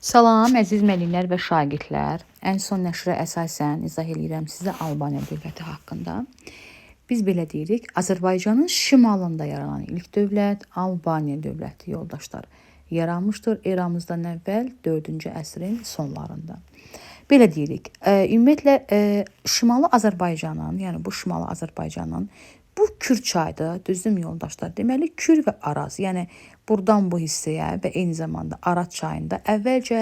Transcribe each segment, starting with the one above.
Salam, əziz müəllimlər və şagirdlər. Ən son nəşrə əsasən izah edirəm sizə Albaniya dövləti haqqında. Biz belə deyirik, Azərbaycanın şimalında yaranan ilk dövlət Albaniya dövləti yoldaşlar yaranmışdır eramızdan əvvəl 4-cü əsrin sonlarında. Belə deyirik, ümumiyyətlə Şimali Azərbaycanın, yəni bu Şimali Azərbaycanın bu Kür çaydır, düzdürmü yoldaşlar? Deməli Kür və Araz, yəni buradan bu hissəyə və eyni zamanda Araz çayında əvvəlcə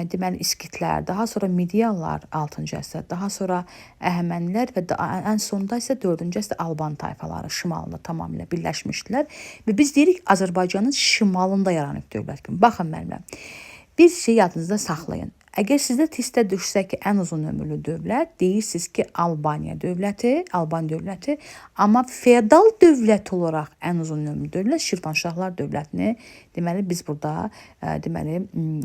deməli İskitlər, daha sonra Midiyalılar 6-cı əsr, daha sonra Əhəmənilər və ən sonda isə 4-cü əsrdə Alban tayfaları şimalında tamamilə birləşmişdilər və biz deyirik Azərbaycanın şimalında yaranıb dövlət kimi. Baxın müəllimlər, bir şey yadınızda saxlayın. Əgər sizdə testdə düşsə ki, ən uzun ömürlü dövlət, deyirsiniz ki, Albaniya dövləti, Alban dövləti, amma feodal dövlət olaraq ən uzun ömürlü dövlət Şirvanşahlar dövlətini deməli biz burada deməli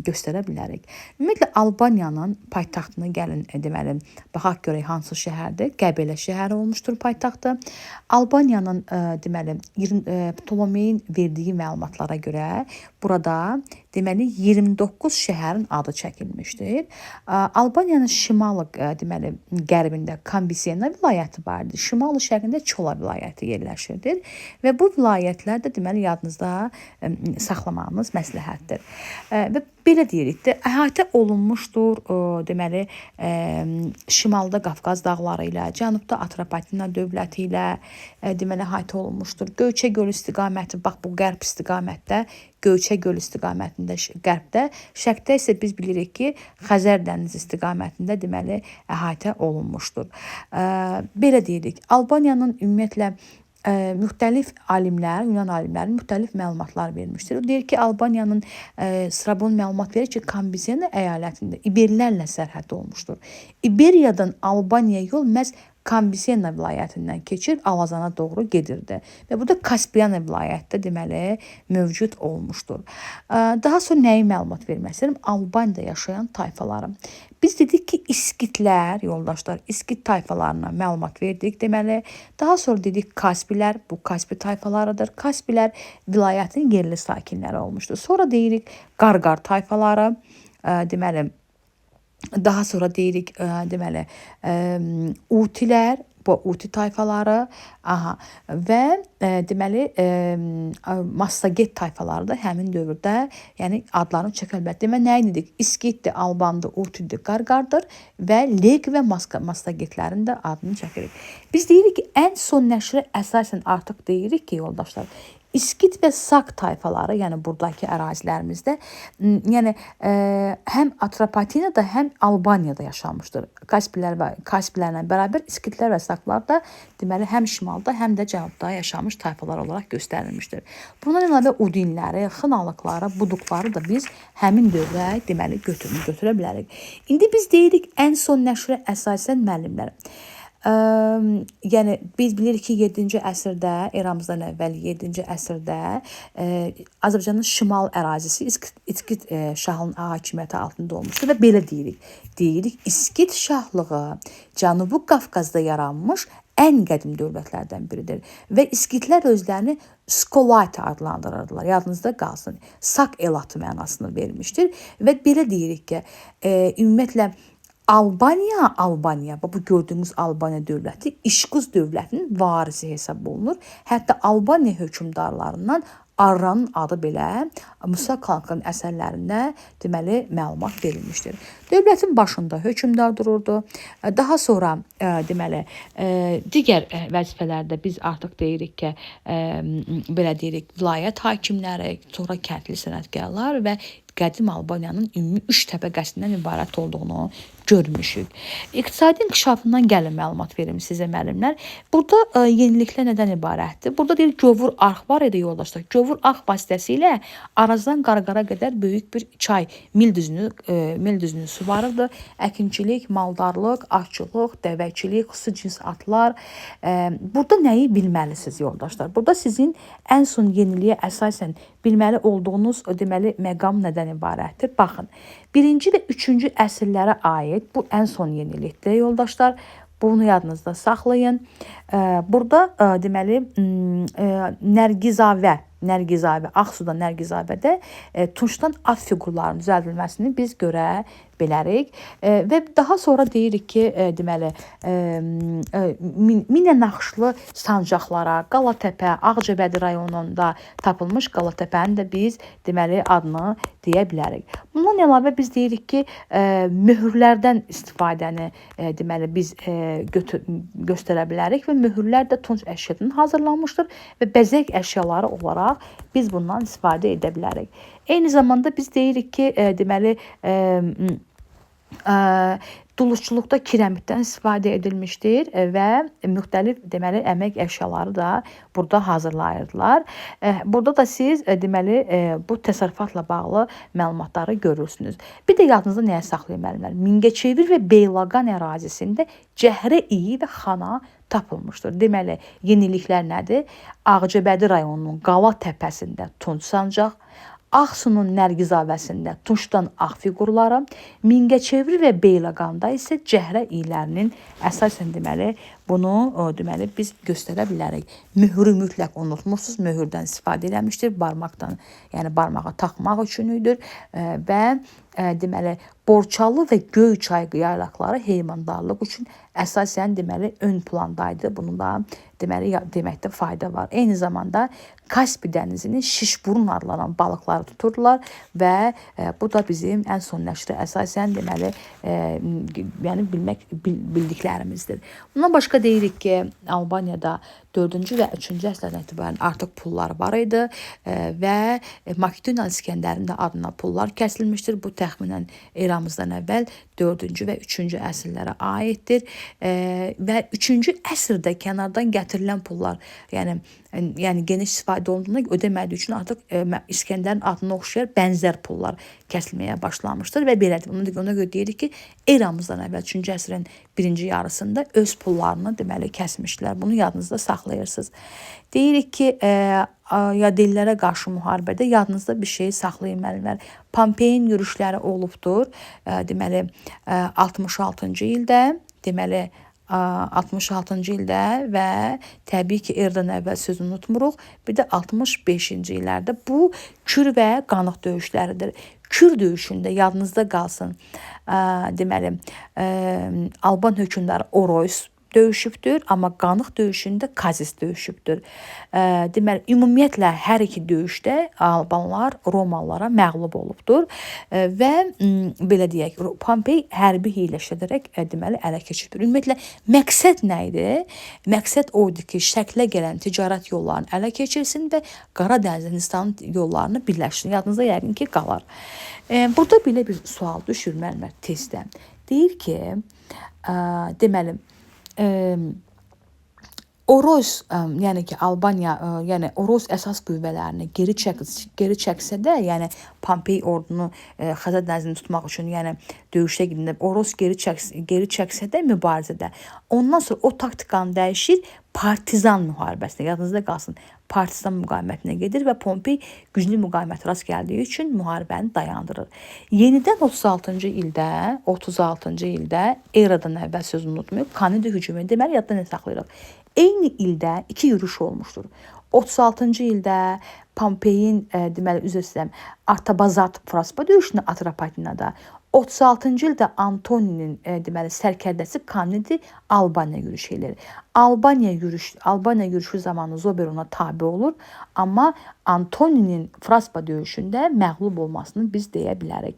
göstərə bilərik. Ümumiyyətlə Albaniyanın paytaxtını gəlin deməli baxaq görək hansı şəhərdir? Qəbələ şəhəri olmuşdur paytaxtı. Albaniyanın deməli Ptolemeyin verdiyi məlumatlara görə burada deməli 29 şəhərin adı çəkilmişdir. Albaniyanın şimalı deməli qərbində Kambisena vilayəti vardır. Şimalı şərqində Çola vilayəti yerləşirdir və bu vilayətlər də deməli yadınızda saxlamağınız məsləhətdir. Və belə deyirik də əhatə olunmuşdur deməli şimalda Qafqaz dağları ilə, cənubda Atropatina dövləti ilə deməli əhatə olunmuşdur. Göyçə göl istiqaməti, bax bu qərb istiqamətdə Göyçə göl istiqamətində qərbdə, şərqdə isə biz bilirik ki, Xəzər dənizi istiqamətində deməli əhatə olunmuşdur. Belə deyirik, Albaniyanın ümumiyyətlə müxtəlif alimlər, Yunan alimləri müxtəlif məlumatlar vermişdir. O deyir ki, Albaniyanın Strabon məlumat verir ki, Kambisena əyalətində İberlərlə sərhəd olmuşdur. İberiyadan Albaniyaya yol məhz Kambisena vilayətindən keçir, Alazana doğru gedirdi. Və burada Kaspiana vilayətdə deməli mövcud olmuşdur. Daha sonra nəyi məlumat vermək istəyirəm? Albaniyada yaşayan tayfaları. Biz dedik ki, İskitlər, yoldaşlar, İskit tayfalarına məlumat verdik. Deməli, daha sonra dedik Kaspilər, bu Kaspi tayfalarıdır. Kaspilər vilayətin yerli sakinləri olmuşdur. Sonra deyirik Qarqar tayfaları, deməli, daha sonra deyirik deməli Utilər, bu Uti tayfaları, və deməli Massaget tayfaları da həmin dövrdə, yəni adlarını çəkəlbət. Deməli nə dedik? İskitdir, Albandır, Utidir, Qarqardır və Leg və Massagetlərin də adını çəkirik. Biz deyirik ki, ən son nəşrə əsasən artıq deyirik ki, yoldaşlar, İskit və Sak tayfaları, yəni buradakı ərazilərimizdə, yəni həm Atropatinada, həm Albaniyada yaşamışdır. Kaspilərlə bərabər İskitlər və Saklar da deməli həm şimalda, həm də cənubda yaşamış tayfalar olaraq göstərilmişdir. Bundan əlavə Udinləri, Xınalıqları, Buduqları da biz həmin dövrə deməli götürə bilərik. İndi biz deyirik ən son nəşrə əsasən müəllimlər. Yəni biz bilirik ki, 7-ci əsrdə, eramızdan əvvəl 7-ci əsrdə Azərbaycanın şimal ərazisi İskit şahının hakimiyyəti altında olmuşdur və belə deyirik. Deyirik, İskit şahlığı Cənubi Qafqazda yaranmış ən qədim dövlətlərdən biridir və İskitlər özlərini Skolati adlandırırdılar. Yadınızda qalsın. Sak elatı mənasını vermişdir və belə deyirik ki, ümumiyyətlə Albaniya, bu gördüyümüz Albaniya dövləti İşquz dövlətinin varisi hesab olunur. Hətta Albaniya hökmdarlarından Arranın adı belə Musa Kalkın əsərlərində deməli məlumat verilmişdir. Dövlətin başında hökmdar dururdu. Daha sonra deməli digər vəzifələrdə biz artıq deyirik ki, belə deyirik, vilayət hakimləri, sonra kəndli sənətkarlar və qədim Albaniyanın ümumi 3 təbəqəsindən ibarət olduğunu görmüşük. İqtisadi inkişafından gəlin məlumat verim sizə müəllimlər. Burada yeniliklər nədən ibarətdir? Burada deyir Gövur arx var idi yoldaşlar. Gövur arx vasitəsilə Arazdan Qarqara qədər böyük bir çay mil düzünü suvarırdı. Əkinçilik, maldarlıq, atçılıq, dəvəçilik, xüsusi cins atlar. Burada nəyi bilməlisiniz yoldaşlar? Burada sizin ən son yeniliyə əsasən bilməli olduğunuz deməli məqam nədən ibarətdir? Baxın, 1-ci və 3-cü əsrlərə aid bu ən son yenilikdir yoldaşlar. Bunu yadınızda saxlayın. Burada deməli Nərgizavə Nərgizabə, Ağsuda Nərgizabədə tuncdan at fiqurlarının düzəldilməsini biz görə bilərik. Və daha sonra deyirik ki, deməli, minə naxışlı sancaqlara, Qalatəpə, Ağcabədi rayonunda tapılmış Qalatəpənin də biz deməli adını deyə bilərik. Bundan əlavə biz deyirik ki, möhürlərdən istifadəni deməli biz göstərə bilərik və möhürlər də tunç əşyadan hazırlanmışdır və bəzək əşyaları olaraq biz bundan istifadə edə bilərik. Eyni zamanda biz deyirik ki, deməli duluzçuluqda kirəmitdən istifadə edilmişdir və müxtəlif deməli əmək əşyaları da burada hazırlayırdılar. Burada da siz deməli bu təsərrüfatla bağlı məlumatları görürsünüz. Bir də yadınızda nəyə saxlayın müəllimlər? Mingəçevir və Beyləqan ərazisində cəhrə iyi və xana tapılmışdır. Deməli, yeniliklər nədir? Ağcabədi rayonunun Qala təpəsində tunç sancaq, Ağsunun Nərgizavəsində tuncdan ağ fiqurları, Mingəçevir və Beyləqanda isə cəhrə iylərinin əsasən deməli bunu deməli biz göstərə bilərik. Möhrü mütləq unutmursunuz. Möhürdən istifadə edilmişdir. Barmaqdan, yəni barmağa taxmaq üçün idi və deməli Borçalı və Göyçay yaylaqları heyvandarlıq üçün əsasən deməli ön plandaydı. Bunu da deməli deməkdə fayda var. Eyni zamanda Kaspi dənizinin şişburun adlanan balıqları tuturdular və bu da bizim ən son nəşrə əsasən deməli yəni bildiklərimizdir. Bundan başqa deyirik ki, Albaniyada 4-cü və 3-cü əsrlərdən etibarən artıq pullar var idi və Makedoniyalı İskəndərin də adına pullar kəsilmişdir. Bu təxminən eramızdan əvvəl 4-cü və 3-cü əsrlərə aiddir və 3-cü əsrdə kənardan gətirilən pullar, yəni geniş istifadə olunduğuna ödəmədiyi üçün artıq İskəndərin adına oxşayar bənzər pullar kəsilməyə başlamışdır və belədir. Ona görə deyirik ki, eramızdan əvvəl 3-cü əsrin birinci yarısında öz pullarını deməli kəsmişdilər. Bunu yadınızda saxlayırsınız. Deyirik ki, yadellərə qarşı müharibədə yadınızda bir şey saxlayın müəllimlər. Pompeyin yürüşləri olubdur. Deməli 66-cı ildə, deməli 66-cı ildə və təbii ki, eradan əvvəl sözünü unutmuruq. Bir də 65-ci illərdə bu Kür və Qanıq döyüşləridir. Kür döyüşündə yadınızda qalsın. Deməli Alban hökmdarı Oroys döyüşübdür, amma Qanıq döyüşündə Kazis döyüşübdür. Deməli, ümumiyyətlə hər iki döyüşdə Albanlar Romalılara məğlub olubdur və belə deyək, Pompey hərbi hiyləşdirərək deməli ələ keçiribdir. Ümumiyyətlə məqsəd nə idi? Məqsəd o idi ki, şərqlə gələn ticarət yollarını ələ keçirsin və Qara Dəniz Hindistanın yollarını birləşdirsin. Yadınızda yəqin ki, qalar. Burada belə bir sual düşür müəllimlər testdən. Deyir ki, deməli Oroz, yəni ki, Albaniya, yəni Oroz əsas qüvvələrini geri çəksə də, yəni Pompey ordunu Xəzər dənizini tutmaq üçün, yəni döyüşdə gedəndə Oroz geri çəksə də mübarizədə, ondan sonra o taktikanı dəyişir, partizan müharibəsinə, yadınızda qalsın, partizan müqavimətinə gedir və Pompey güclü müqavimətə rast gəldiyi üçün müharibəni dayandırır. Yenidən 36-cı ildə eradan əvvəl sözünü unutmayıb, Kanedi hücumu, deməli yadda nə saxlayırıq? Eyni ildə iki yürüş olmuşdur. 36-cı ildə Pompeyin deməli üzr istəyirəm, Artabazat Fraspa döyüşündə Atropatinada, 36-cı ildə Antoninin deməli sərkərdəsi Kanedi Albaniya yürüşü edir. Albaniya yürüşü zamanı Zober ona tabe olur, amma Antoninin Fraspa döyüşündə məğlub olmasını biz deyə bilərik.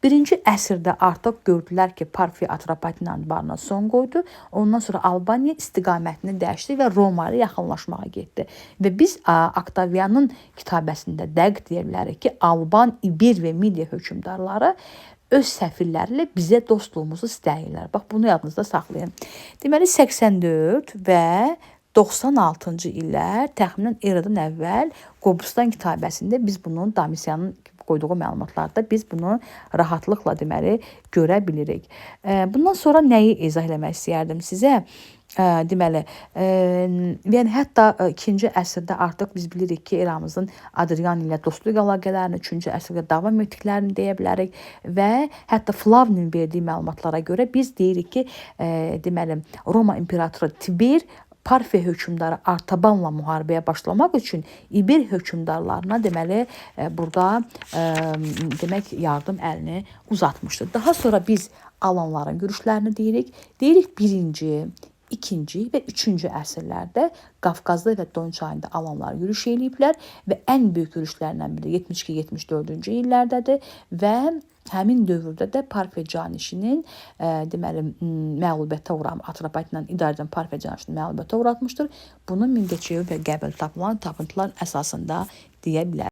1-ci əsrdə artıq gördülər ki, Parfiya Atropatina anbarına son qoydu. Ondan sonra Albaniya istiqamətini dəyişdi və Roma ilə yaxınlaşmağa getdi. Və biz Oktavianın kitabəsində dəqiq deyə bilərik ki, Alban, İber və Midiya hökmdarları öz səfirlərlə bizə dostluğumuzu istəyirlər. Bax, bunu yadınızda saxlayın. Deməli, 84 və 96-cı illər təxminən eradan əvvəl Qobustan kitabəsində biz bunu Domisianın qoyduğu məlumatlarda biz bunu rahatlıqla deməli görə bilirik. Bundan sonra nəyi izah eləmək istəyərdim sizə? Deməli, yəni hətta 2-ci əsrdə artıq biz bilirik ki, eramızın Adrian ilə dostluq əlaqələrini 3-cü əsrdə davam etdiklərini deyə bilərik və hətta Flavnin verdiyi məlumatlara görə biz deyirik ki, deməli, Roma imperatoru Tiber Parfiya hökmdarı Artabanla müharibəyə başlamaq üçün İber hökmdarlarına deməli burada demək yardım əlini uzatmışdır. Daha sonra biz Alanların görüşlərini deyirik. Deyirik 1-ci, 2-ci və 3-cü əsrlərdə Qafqazda və Don çayında Alanlar yürüş eləyiblər və ən böyük yürüşlərindən biri 72-74-cü illərdədir və həmin dövrdə də Parfiya canişinin deməli məğlubiyyətə Atropatenanın idarə edən Parfiya canişini məğlubiyyətə uğratmışdır. Bunu Mingəçevir və Qəbələ tapıntılar əsasında deyə bilərik.